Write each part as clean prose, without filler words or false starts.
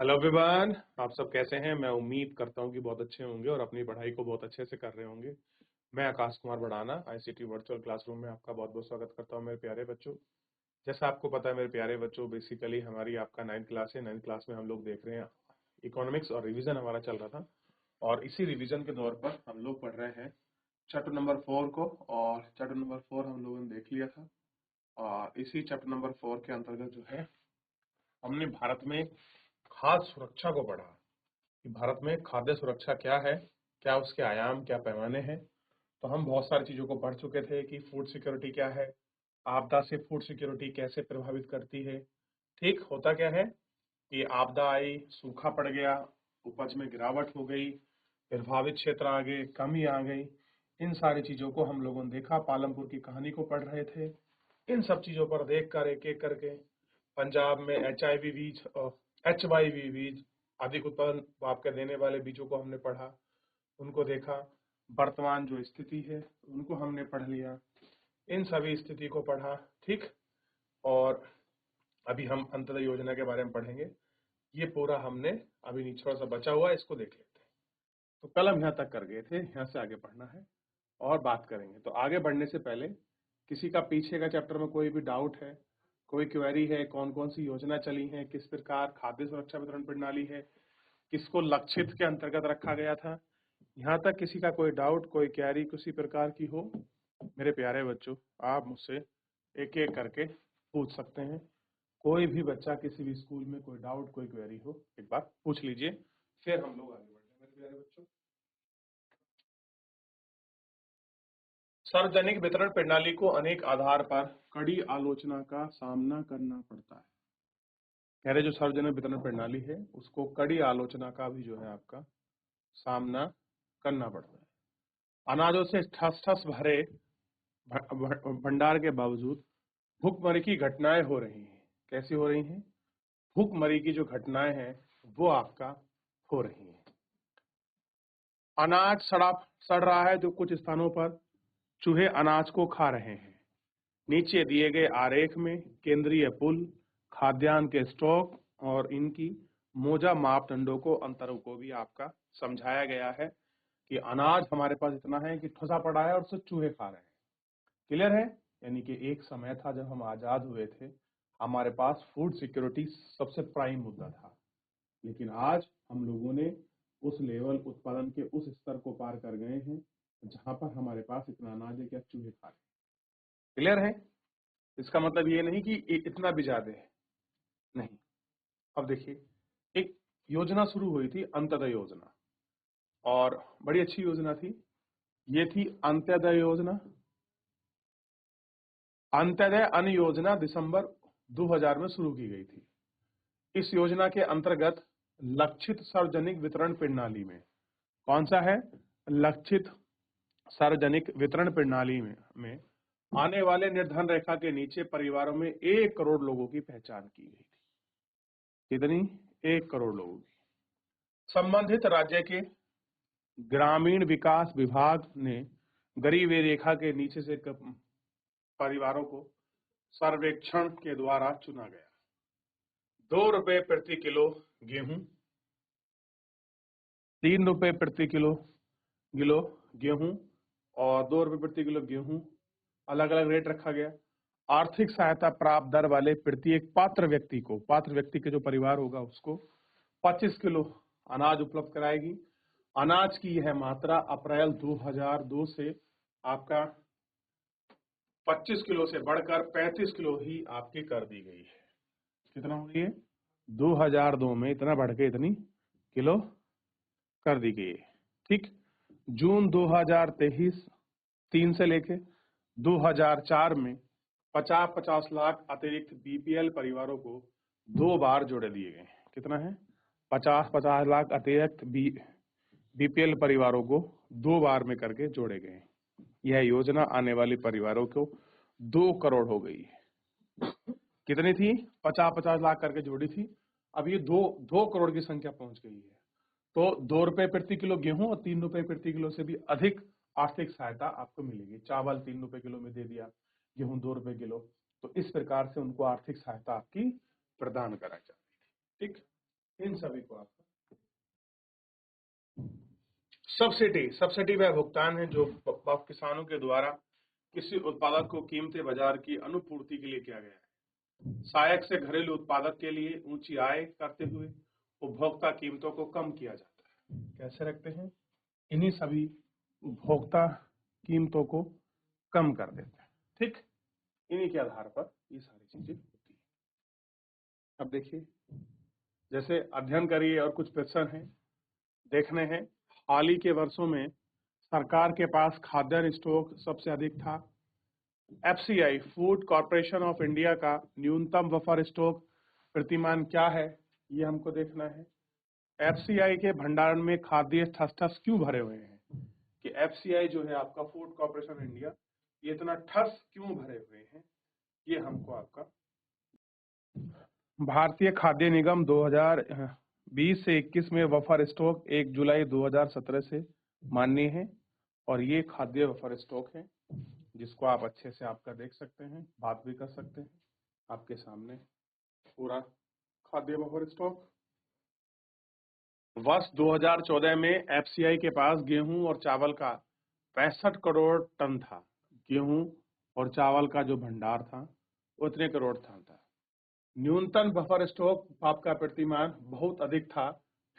Hello everyone, आप सब कैसे हैं? मैं उम्मीद करता हूं कि बहुत अच्छे होंगे और अपनी पढ़ाई को बहुत अच्छे से कर रहे होंगे। मैं आकाश कुमार बढ़ाना आईसीटी वर्चुअल क्लासरूम में आपका बहुत बहुत स्वागत करता हूं मेरे प्यारे बच्चों। जैसा आपको पता है मेरे प्यारे बच्चों, बेसिकली हमारी आपका 9th क्लास है। 9th क्लास में हम लोग देख रहे हैं इकोनॉमिक्स और रिवीजन हमारा चल रहा था, और इसी रिवीजन के दौर पर हम लोग पढ़ रहे हैं चैप्टर नंबर 4 को। और चैप्टर नंबर 4 हम लोगों ने देख लिया था, और इसी चैप्टर नंबर 4 के अंतर्गत जो है हमने भारत में खाद्य सुरक्षा को पढ़ा कि भारत में खाद्य सुरक्षा क्या है, क्या उसके आयाम, क्या पैमाने हैं। तो हम बहुत सारी चीजों को पढ़ चुके थे कि फूड सिक्योरिटी क्या है, आपदा से फूड सिक्योरिटी कैसे प्रभावित करती है। ठीक होता क्या है कि आपदा आई, सूखा पड़ गया, उपज में गिरावट हो गई, प्रभावित क्षेत्र आ गए, कमी आ गई। इन सारी चीजों को हम लोगों ने देखा, पालमपुर की कहानी को पढ़ रहे थे। इन सब चीजों पर देख कर एक एक करके पंजाब में HIV बीज और HYV बीज, अधिक उत्पादन आपके देने वाले बीजों को हमने पढ़ा, उनको देखा। वर्तमान जो स्थिति है उनको हमने पढ़ लिया, इन सभी स्थिति को पढ़ा। ठीक। और अभी हम अंत्योदय योजना के बारे में पढ़ेंगे। ये पूरा हमने अभी नीचे थोड़ा सा बचा हुआ है, इसको देख लेते हैं। तो कल हम यहाँ तक कर गए थे, यहाँ से आगे पढ़ना है और बात करेंगे। तो आगे बढ़ने से पहले किसी का पीछे का चैप्टर में कोई भी डाउट है, कोई क्वेरी है, कौन कौन सी योजना चली है, किस प्रकार खाद्य सुरक्षा वितरण प्रणाली है, किसको लक्षित के अंतर्गत रखा गया था, यहाँ तक किसी का कोई डाउट, कोई क्वेरी किसी प्रकार की हो, मेरे प्यारे बच्चों, आप मुझसे एक एक करके पूछ सकते हैं। कोई भी बच्चा किसी भी स्कूल में कोई डाउट, कोई क्वेरी हो, एक बार पूछ लीजिए, फिर हम लोग आगे बढ़ते हैं मेरे प्यारे बच्चों। सार्वजनिक वितरण प्रणाली को अनेक आधार पर कड़ी आलोचना का सामना करना पड़ता है। कह रहे जो सार्वजनिक वितरण प्रणाली है उसको कड़ी आलोचना का भी जो है आपका सामना करना पड़ता है। अनाजों से ठस ठस भरे भंडार के बावजूद भुखमरी की घटनाएं हो रही हैं। कैसी हो रही हैं? भुखमरी की जो घटनाएं हैं वो आपका हो रही हैं। अनाज सड़ रहा है, जो कुछ स्थानों पर चूहे अनाज को खा रहे हैं। नीचे दिए गए आरेख में केंद्रीय पुल, खाद्यान्न के स्टॉक और इनकी मौजा मापदंडों को अंतरों को भी आपका समझाया गया है कि अनाज हमारे पास इतना है कि ठुसा पड़ा है और उसे चूहे खा रहे हैं। क्लियर है? यानी कि एक समय था जब हम आजाद हुए थे, हमारे पास फूड सिक्योरिटी सबसे प्राइम मुद्दा था, लेकिन आज हम लोगों ने उस लेवल उत्पादन के उस स्तर को पार कर गए हैं जहां पर हमारे पास इतना अनाज है कि अब चूहे खा रहे हैं। क्लियर है? इसका मतलब ये नहीं कि इतना भी ज्यादा है, नहीं। अब देखिए, एक योजना शुरू हुई थी, अंत्योदय योजना, और बड़ी अच्छी योजना थी। ये थी अंत्योदय योजना। अंत्योदय अन्न योजना दिसंबर 2000 में शुरू की गई थी। इस योजना के अंतर्गत लक्षित सार्वजनिक वितरण प्रणाली में, कौन सा है? लक्षित सार्वजनिक वितरण प्रणाली में आने वाले निर्धन रेखा के नीचे परिवारों में 1 करोड़ लोगों की पहचान की गई थी। कितनी? 1 करोड़ लोगों की। संबंधित राज्य के ग्रामीण विकास विभाग ने गरीबी रेखा के नीचे से परिवारों को सर्वेक्षण के द्वारा चुना गया। 2 रुपए प्रति किलो गेहूं, 3 रुपए प्रति किलो गेहूं और 2 रुपए प्रति किलो गेहूं, अलग अलग रेट रखा गया। आर्थिक सहायता प्राप्त दर वाले प्रत्येक पात्र व्यक्ति के जो परिवार होगा उसको 25 किलो अनाज उपलब्ध कराएगी। अनाज की यह मात्रा अप्रैल 2002 से आपका 25 किलो से बढ़कर 35 किलो ही आपकी कर दी गई है। कितना हो गई है? 2002 में इतना बढ़ के इतनी किलो कर दी गई है। ठीक। जून 2023 3 से लेके 2004 में 50-50 लाख अतिरिक्त BPL परिवारों को 2 बार जोड़े दिए गए। कितना है? 50-50 लाख अतिरिक्त BPL परिवारों को 2 बार में करके जोड़े गए। यह योजना आने वाले परिवारों को 2 करोड़ हो गई। कितनी थी? 50-50 लाख करके जोड़ी थी, अब ये 2 करोड़ की संख्या पहुंच गई है। तो 2 रुपए प्रति किलो गेहूं और 3 रुपए प्रति किलो से भी अधिक आर्थिक सहायता आपको मिलेगी। चावल 3 रुपए किलो में दे दिया, गेहूं 2 रुपए किलो, तो इस प्रकार से उनको आर्थिक सहायता आपकी प्रदान कराई जाती है। ठीक। इन सभी को आपका सब्सिडी वह भुगतान है जो किसानों के द्वारा किसी उत्पादक को कीमती बाजार की अनुपूर्ति के लिए किया गया है। सहायक से घरेलू उत्पादक के लिए ऊंची आय करते हुए उपभोक्ता कीमतों को कम किया जाता है। कैसे रखते हैं? इन्हीं सभी उपभोक्ता कीमतों को कम कर देते हैं। ठीक, इन्हीं के आधार पर ये सारी चीजें होती है। अब देखिए, जैसे अध्ययन करिए और कुछ प्रश्न हैं देखने हैं। हाल ही के वर्षों में सरकार के पास खाद्यान्न स्टॉक सबसे अधिक था। FCI food corporation of India का न्यूनतम बफर स्टॉक प्रतिमान क्या है, ये हमको देखना है। एफसीआई के भंडारण में खाद्य ठस ठस क्यों भरे हुए हैं, कि एफसीआई जो है आपका फूड कॉर्पोरेशन इंडिया, ये इतना ठस क्यों भरे हुए हैं, ये हमको आपका। भारतीय खाद्य निगम 2020 से 21 में बफर स्टॉक 1 जुलाई 2017 से मान्य है, और ये खाद्य बफर स्टॉक है जिसको आप अच्छे से आपका देख सकते हैं, बात भी कर सकते हैं। आपके सामने पूरा खाद्य बफर स्टॉक। वर्ष 2014 में एफसीआई के पास गेहूं और चावल का 65 करोड़ टन था। गेहूं और चावल का जो भंडार था उतने करोड़ टन था। न्यूनतम बफर स्टॉक आपका प्रतिमान बहुत अधिक था,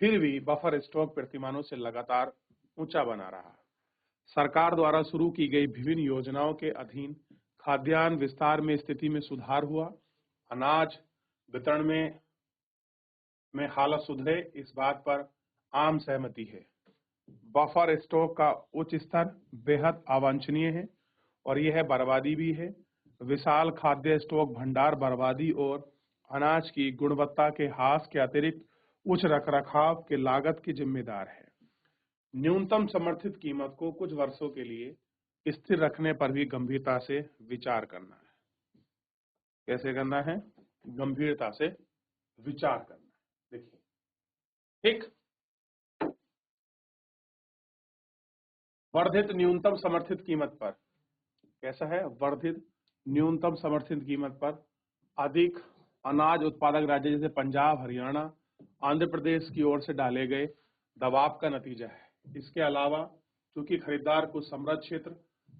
फिर भी बफर स्टॉक प्रतिमानों से लगातार ऊंचा बना रहा। सरकार द्वारा शुरू की गई विभिन्न योजनाओं के अधीन खाद्यान्न विस्तार में स्थिति में सुधार हुआ। अनाज वितरण में हालत सुधरे, इस बात पर आम सहमति है। बफर स्टॉक का उच्च स्तर बेहद अवांछनीय है और यह बर्बादी भी है। विशाल खाद्य स्टॉक भंडार बर्बादी और अनाज की गुणवत्ता के ह्रास के अतिरिक्त उच्च रखरखाव के लागत की जिम्मेदार है। न्यूनतम समर्थित कीमत को कुछ वर्षों के लिए स्थिर रखने पर भी गंभीरता से विचार करना है। कैसे करना है? गंभीरता से विचार करना है। देखिए, ठीक, वर्धित न्यूनतम समर्थित कीमत पर कैसा है? वर्धित न्यूनतम समर्थित कीमत पर अधिक अनाज उत्पादक राज्य जैसे पंजाब, हरियाणा, आंध्र प्रदेश की ओर से डाले गए दबाव का नतीजा है। इसके अलावा चूंकि खरीदार कुछ समृद्ध क्षेत्र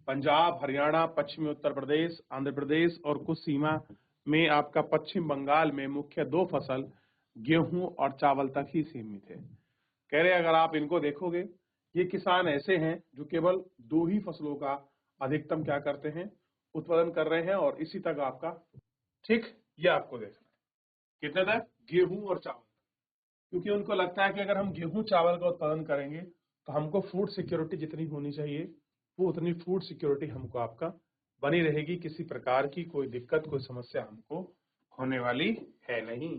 पंजाब, हरियाणा, पश्चिमी उत्तर प्रदेश, आंध्र प्रदेश और कुछ सीमा में आपका पश्चिम बंगाल में मुख्य 2 फसल गेहूं और चावल तक ही सीमित है। कह रहे अगर आप इनको देखोगे, ये किसान ऐसे हैं जो केवल 2 ही फसलों का अधिकतम क्या करते हैं? उत्पादन कर रहे हैं, और इसी तक आपका, ठीक, ये आपको देखना है। कितने तक? गेहूं और चावल। क्योंकि उनको लगता है कि अगर हम गेहूं चावल का उत्पादन करेंगे तो हमको फूड सिक्योरिटी जितनी होनी चाहिए वो उतनी फूड सिक्योरिटी हमको आपका बनी रहेगी। किसी प्रकार की कोई दिक्कत, कोई समस्या हमको होने वाली है नहीं।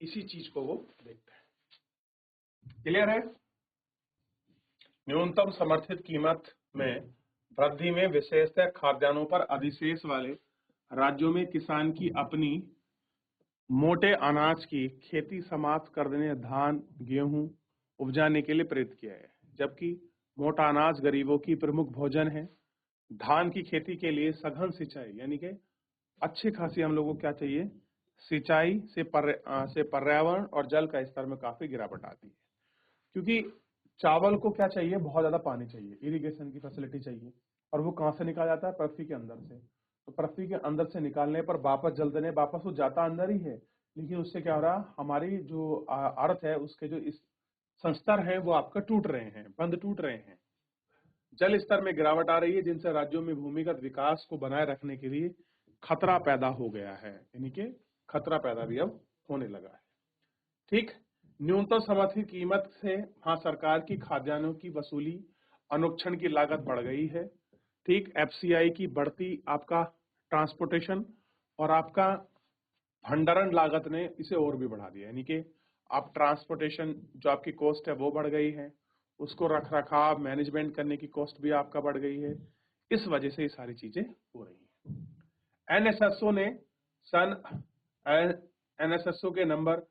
इसी चीज को वो देखते हैं। क्लियर है? न्यूनतम समर्थित कीमत में वृद्धि में विशेषतः खाद्यान्नों पर अधिशेष वाले राज्यों में किसान की अपनी मोटे अनाज की खेती समाप्त कर देने, धान गेहूं उपजाने के लिए प्रेरित किया है। जबकि मोटा अनाज गरीबों की प्रमुख भोजन है। धान की खेती के लिए सघन सिंचाई, यानी कि अच्छी खासी हम लोगों को क्या चाहिए? सिंचाई से पर्यावरण और जल का स्तर में काफी गिरावट आती है। क्योंकि चावल को क्या चाहिए? बहुत ज्यादा पानी चाहिए, इरिगेशन की फैसिलिटी चाहिए, और वो कहाँ से निकाला जाता है? पृथ्वी के अंदर से। तो पृथ्वी के अंदर से निकालने पर वापस जल देने, वापस वो जाता अंदर ही है, लेकिन उससे क्या हो रहा? हमारी जो अर्थ है उसके जो इस संस्तर है वो आपका टूट रहे हैं, बंद टूट रहे हैं। जल स्तर में गिरावट आ रही है, जिनसे राज्यों में भूमिगत विकास को बनाए रखने के लिए खतरा पैदा हो गया है, यानी कि खतरा पैदा भी अब होने लगा है। ठीक, न्यूनतम समर्थित कीमत से हाँ सरकार की खाद्यान्नों की वसूली, अनुक्षण की लागत बढ़ गई है। ठीक, एफसीआई की बढ़ती आपका ट्रांसपोर्टेशन और आपका भंडारण लागत ने इसे और भी बढ़ा दिया, यानी कि आप ट्रांसपोर्टेशन जो आपकी कॉस्ट है वो बढ़ गई है, उसको रख रखाव मैनेजमेंट करने की कॉस्ट भी आपका बढ़ गई है। इस वजह से ये सारी चीजें हो रही हैं। एनएसएसओ ने एनएसएसओ के नंबर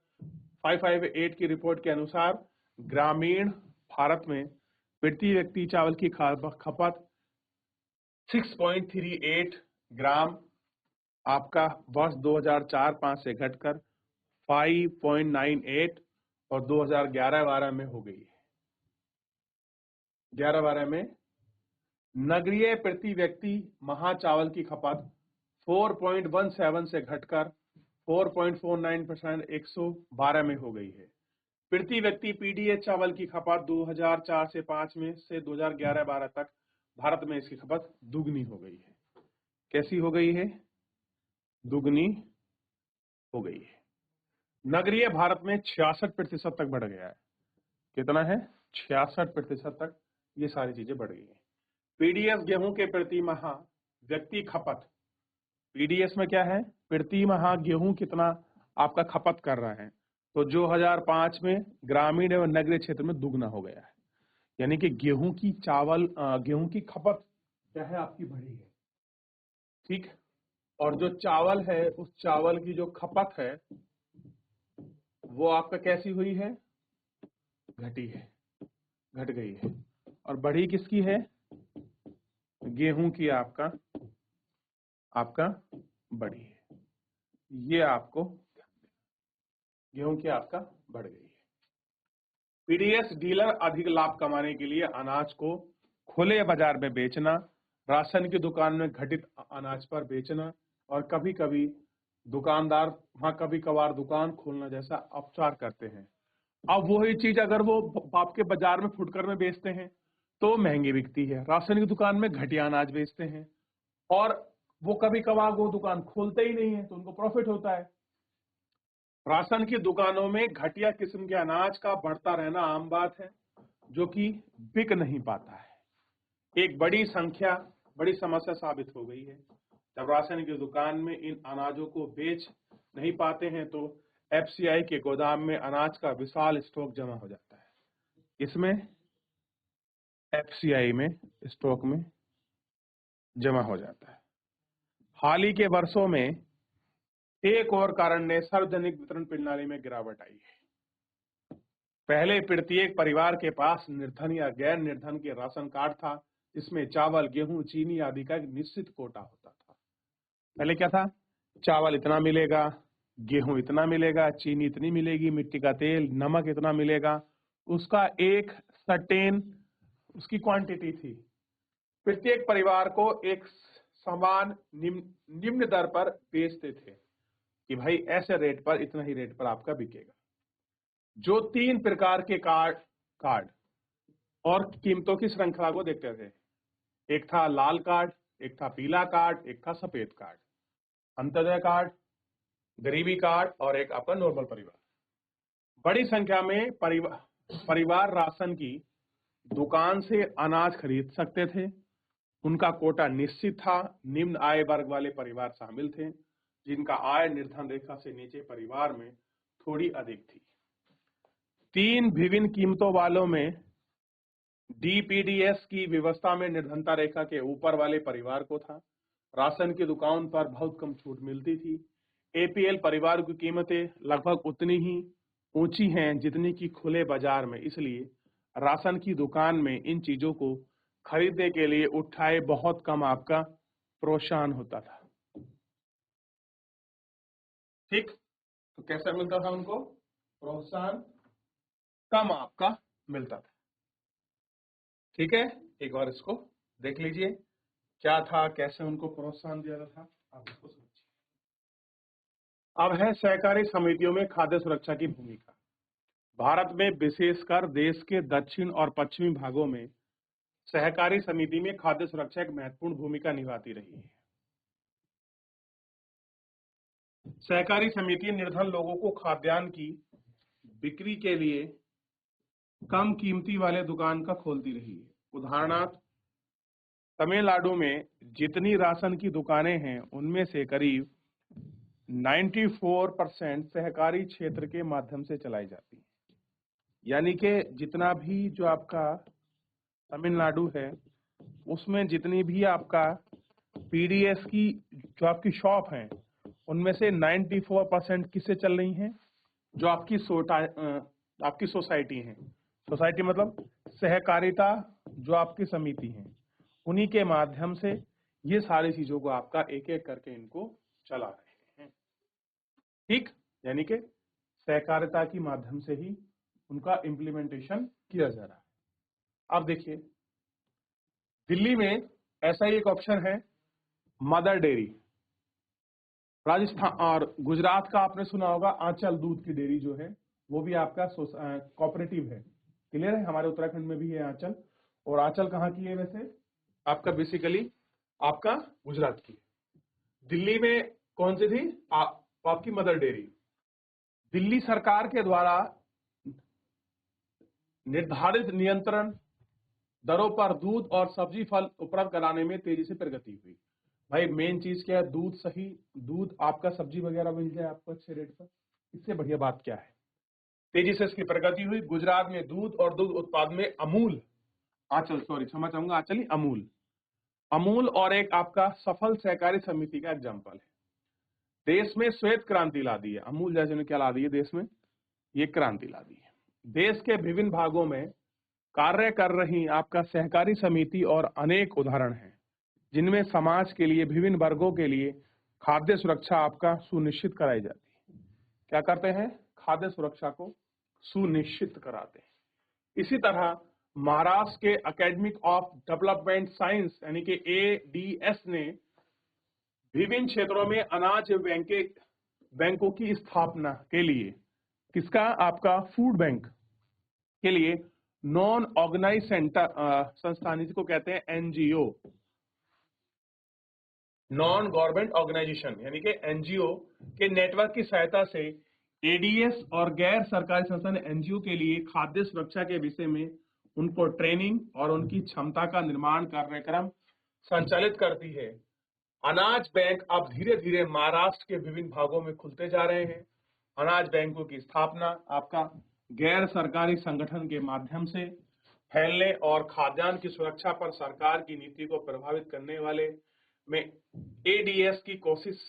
558 की रिपोर्ट के अनुसार ग्रामीण भारत में प्रति व्यक्ति चावल की खपत 6.38 ग्राम आपका वर्ष 2004-5 से घटकर 5.98 और 2011-12 में हो गई है। 11-12 में नगरीय प्रति व्यक्ति महा चावल की खपत 4.17 से घटकर 4.49% 112 में हो गई है। प्रति व्यक्ति पीडीएस चावल की खपत 2004 से 5 में से 2011-12 तक भारत में इसकी खपत दुगनी हो गई है। कैसी हो गई है? दुगनी हो गई है। नगरीय भारत में 66% तक बढ़ गया है। कितना है? 66% तक ये सारी चीजें बढ़ गई है। पीडीएस गेहूं के प्रति माह व्यक्ति खपत, पीडीएस में क्या है? प्रति माह गेहूं कितना आपका खपत कर रहा है, तो 2005 में ग्रामीण एवं नगरीय क्षेत्र में दुगना हो गया है। यानी कि गेहूं की खपत क्या है? आपकी बढ़ी है। ठीक। और जो चावल है, उस चावल की जो खपत है वो आपका कैसी हुई है? घटी है, घट गई है। और बढ़ी किसकी है? गेहूं की आपका बढ़ी है। ये आपको गेहूं की आपका बढ़ गई है। पीडीएस डीलर अधिक लाभ कमाने के लिए अनाज को खुले बाजार में बेचना, राशन की दुकान में घटित अनाज पर बेचना और कभी कभी दुकानदार कभी कभार दुकान खोलना जैसा अपचार करते हैं। अब वही चीज अगर वो आपके बाजार में फुटकर में बेचते हैं तो महंगी बिकती है। राशन की दुकान में घटिया अनाज बेचते हैं और वो कभी कभार वो दुकान खोलते ही नहीं है तो उनको प्रॉफिट होता है। राशन की दुकानों में घटिया किस्म के अनाज का बढ़ता रहना आम बात है, जो कि बिक नहीं पाता है। एक बड़ी समस्या साबित हो गई है। जब राशन की दुकान में इन अनाजों को बेच नहीं पाते हैं तो एफसीआई के गोदाम में अनाज का विशाल स्टॉक जमा हो जाता है। इसमें एफसीआई में स्टॉक में जमा हो जाता है। हाल ही के वर्षों में एक और कारण ने सार्वजनिक वितरण प्रणाली में गिरावट आई है। पहले प्रत्येक परिवार के पास निर्धन या गैर निर्धन के राशन कार्ड था, जिसमें चावल, गेहूं, चीनी आदि का एक निश्चित कोटा होता था। पहले क्या था? चावल इतना मिलेगा, गेहूं इतना मिलेगा, चीनी इतनी मिलेगी, मिट्टी का तेल, नमक इतना मिलेगा। उसका एक सर्टेन उसकी क्वांटिटी थी। प्रत्येक परिवार को एक समान निम्न दर पर बेचते थे कि भाई ऐसे रेट पर, इतना ही रेट पर आपका बिकेगा। जो 3 प्रकार के कार्ड और कीमतों की श्रृंखला को देखते थे। एक था लाल कार्ड, एक था पीला कार्ड, एक था सफेद कार्ड, अंत्योदय कार्ड, गरीबी कार्ड और एक आपका नॉर्मल परिवार। बड़ी संख्या में परिवार राशन की दुकान से अनाज खरीद सकते थे। उनका कोटा निश्चित था। निम्न आय वर्ग वाले परिवार शामिल थे, जिनका आय निर्धन रेखा से नीचे परिवार में थोड़ी अधिक थी। 3 विभिन्न कीमतों वालों में डीपीडीएस की व्यवस्था में निर्धनता रेखा के ऊपर वाले परिवार को था। राशन की दुकान पर बहुत कम छूट मिलती थी। एपीएल परिवार की कीमतें लगभग उतनी ही ऊंची हैं जितनी कि खुले बाजार में, इसलिए राशन की दुकान में इन चीजों को खरीदने के लिए उठाए बहुत कम आपका प्रोत्साहन होता था। ठीक। तो कैसा मिलता था उनको? प्रोत्साहन कम आपका मिलता था। ठीक है, एक बार इसको देख लीजिए क्या था, कैसे उनको प्रोत्साहन दिया जाता था, आप इसको समझिए। अब है सहकारी समितियों में खाद्य सुरक्षा की भूमिका। भारत में विशेषकर देश के दक्षिण और पश्चिमी भागों में सहकारी समिति में खाद्य सुरक्षा एक महत्वपूर्ण भूमिका निभाती रही है। सहकारी समिति निर्धन लोगों को खाद्यान्न की बिक्री के लिए कम कीमती वाले दुकान का खोलती रही है। उदाहरणार्थ, तमिलनाडु में जितनी राशन की दुकानें हैं उनमें से करीब 94% सहकारी क्षेत्र के माध्यम से चलाई जाती है। यानी कि जितना भी जो आपका तमिलनाडु है उसमें जितनी भी आपका पीडीएस की जो आपकी शॉप है उनमें से 94% किससे चल रही हैं? जो आपकी सोसाइटी है। सोसाइटी मतलब सहकारिता, जो आपकी समिति है, उन्हीं के माध्यम से ये सारी चीजों को आपका एक एक करके इनको चला रहे हैं। ठीक, यानी कि सहकारिता के माध्यम से ही उनका इम्प्लीमेंटेशन किया जा रहा है। अब देखिए, दिल्ली में ऐसा ही एक ऑप्शन है, मदर डेयरी। राजस्थान और गुजरात का आपने सुना होगा आंचल दूध की डेयरी जो है, वो भी आपका कोऑपरेटिव है। क्लियर है? हमारे उत्तराखंड में भी है आंचल। और आंचल कहाँ की है वैसे? आपका बेसिकली आपका गुजरात की। दिल्ली में कौन सी थी? आपकी मदर डेयरी। दिल्ली सरकार के द्वारा निर्धारित नियंत्रण दरों पर दूध और सब्जी फल उपलब्ध कराने में तेजी से प्रगति हुई। भाई मेन चीज क्या है? दूध सही, दूध आपका सब्जी वगैरह मिल जाए आपको अच्छे रेट पर, इससे बढ़िया बात क्या है? तेजी से इसकी प्रगति हुई। गुजरात में दूध और दूध उत्पाद में अमूल, क्षमा चाहूंगा, आंचल ही अमूल और एक आपका सफल सहकारी समिति का एग्जाम्पल है। देश में श्वेत क्रांति ला दी है अमूल जैसे ने। क्या ला दी है देश में? ये क्रांति ला दी है। देश के विभिन्न भागों में कार्य कर रही आपका सहकारी समिति और अनेक उदाहरण हैं, जिनमें समाज के लिए विभिन्न वर्गों के लिए खाद्य सुरक्षा आपका सुनिश्चित कराई जाती है। क्या करते हैं? खाद्य सुरक्षा को सुनिश्चित कराते हैं। इसी तरह महाराष्ट्र के एकेडमिक ऑफ डेवलपमेंट साइंस यानी कि ADS ने विभिन्न क्षेत्रों में अनाज बैंकों की स्थापना के लिए, किसका? आपका फूड बैंक के लिए नॉन ऑर्गेनाइज संस्थान जिसको कहते हैं NGO, नॉन गवर्नमेंट ऑर्गेनाइजेशन यानी कि NGO के नेटवर्क की सहायता से ADS और गैर सरकारी संस्थान NGO के लिए खाद्य सुरक्षा के विषय में उनको ट्रेनिंग और उनकी क्षमता का निर्माण कार्यक्रम संचालित करती है। अनाज बैंक अब धीरे धीरे महाराष्ट्र के विभिन्न भागों में खुलते जा रहे हैं। अनाज बैंकों की स्थापना आपका गैर सरकारी संगठन के माध्यम से फैलने और खाद्यान्न की सुरक्षा पर सरकार की नीति को प्रभावित करने वाले में ADS की कोशिश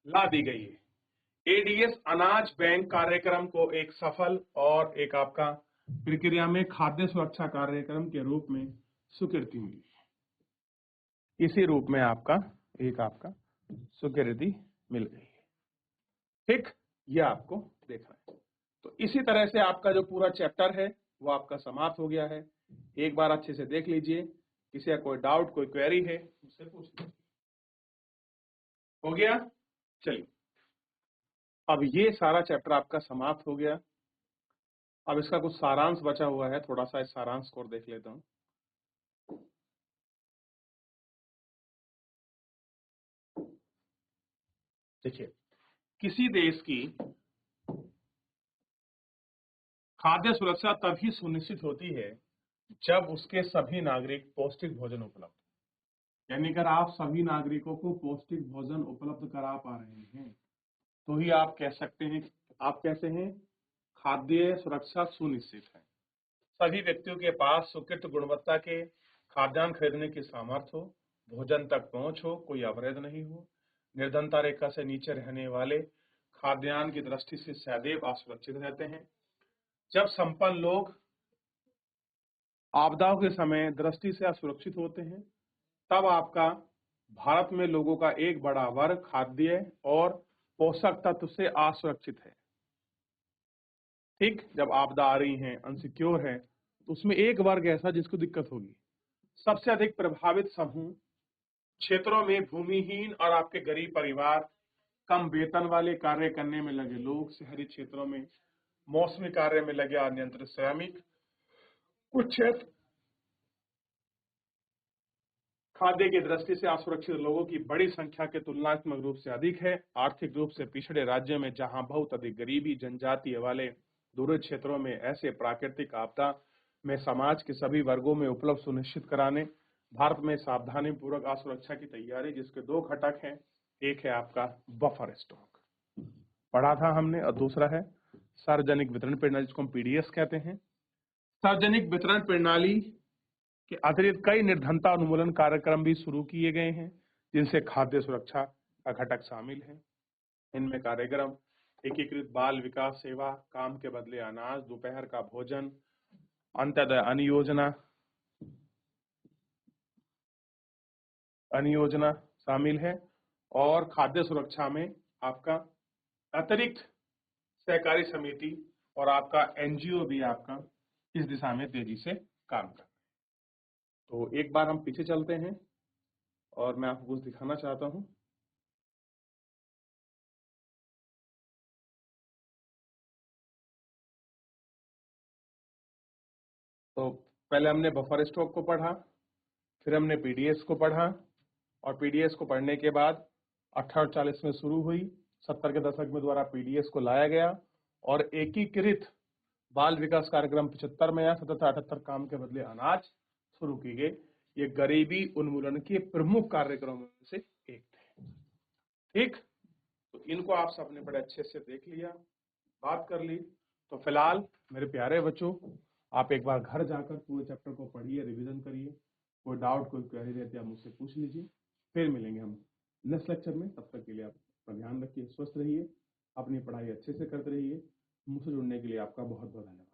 ला दी गई है। ADS अनाज बैंक कार्यक्रम को एक सफल और एक आपका प्रक्रिया में खाद्य सुरक्षा कार्यक्रम के रूप में स्वीकृति मिली है। इसी रूप में आपका स्वीकृति मिल गई है। ठीक, यह आपको देखना है। तो इसी तरह से आपका जो पूरा चैप्टर है वो आपका समाप्त हो गया है। एक बार अच्छे से देख लीजिए, किसी का कोई डाउट कोई क्वेरी है मुझसे पूछ लीजिए। हो गया? चलिए, अब ये सारा चैप्टर आपका समाप्त हो गया। अब इसका कुछ सारांश बचा हुआ है, थोड़ा सा इस सारांश को देख लेता हूं। देखिए, किसी देश की खाद्य सुरक्षा तभी सुनिश्चित होती है जब उसके सभी नागरिक पौष्टिक भोजन उपलब्ध, यानी अगर आप सभी नागरिकों को पौष्टिक भोजन उपलब्ध करा पा रहे हैं तो ही आप कह सकते हैं, आप कैसे हैं? खाद्य सुरक्षा सुनिश्चित है। सभी व्यक्तियों के पास स्वीकृत गुणवत्ता के खाद्यान्न खरीदने की सामर्थ्य हो, भोजन तक पहुंच हो, कोई अवरोध नहीं हो, निर्धनता रेखा से नीचे रहने वाले खाद्यान्न की दृष्टि से सदैव असुरक्षित रहते हैं। जब संपन्न लोग आपदाओं के समय दृष्टि से असुरक्षित होते हैं, तब आपका भारत में लोगों का एक बड़ा वर्ग खाद्य और पोषक तत्व से असुरक्षित है। ठीक, जब आपदा आ रही है, अनसिक्योर है, तो उसमें एक वर्ग ऐसा जिसको दिक्कत होगी। सबसे अधिक प्रभावित समूह क्षेत्रों में भूमिहीन और आपके गरीब परिवार, कम वेतन वाले कार्य करने में लगे लोग, शहरी क्षेत्रों में मौसमी कार्य में लगे अनियंत्रित श्रमिक, कुछ क्षेत्र खाद्य की दृष्टि से असुरक्षित लोगों की बड़ी संख्या के तुलनात्मक रूप से अधिक है। आर्थिक रूप से पिछड़े राज्यों में जहां बहुत अधिक गरीबी जनजातीय वाले दूर क्षेत्रों में ऐसे प्राकृतिक आपदा में समाज के सभी वर्गों में उपलब्ध सुनिश्चित कराने भारत में सावधानी पूर्वक असुरक्षा की तैयारी, जिसके दो घटक हैं। एक है आपका बफर स्टॉक, पढ़ा था हमने, और दूसरा है सार्वजनिक वितरण प्रणाली, जिसको हम PDS कहते हैं। सार्वजनिक वितरण प्रणाली के अतिरिक्त कई निर्धनता उन्मूलन कार्यक्रम भी शुरू किए गए हैं, जिनसे खाद्य सुरक्षा का घटक शामिल है। इनमें कार्यक्रम एकीकृत बाल विकास सेवा, काम के बदले अनाज, दोपहर का भोजन, अंत्योदय अन्न योजना शामिल है। और खाद्य सुरक्षा में आपका अतिरिक्त सहकारी समिति और आपका एनजीओ भी आपका इस दिशा में तेजी से काम कर रहा है। तो एक बार हम पीछे चलते हैं और मैं आपको कुछ दिखाना चाहता हूं। तो पहले हमने बफर स्टॉक को पढ़ा, फिर हमने पीडीएस को पढ़ा, और पीडीएस को पढ़ने के बाद 1840 में शुरू हुई, 70 के दशक में द्वारा पीडीएस को लाया गया और एकीकृत बाल विकास कार्यक्रम 75 में या 77-78 काम के बदले अनाज शुरू की गई। ये गरीबी उन्मूलन के प्रमुख कार्यक्रमों में से एक थे। ठीक, तो इनको आप सबने बड़े अच्छे से देख लिया, बात कर ली। तो फिलहाल मेरे प्यारे बच्चों, आप एक बार घर जाकर पूरे चैप्टर को पढ़िए, रिवीजन करिए। कोई डाउट, कोई क्वेरी रहती है आप मुझसे पूछ लीजिए। फिर मिलेंगे हम नेक्स्ट लेक्चर में। तब तक के लिए आप अपना ध्यान रखिए, स्वस्थ रहिए, अपनी पढ़ाई अच्छे से करते रहिए। मुझसे जुड़ने के लिए आपका बहुत बहुत धन्यवाद।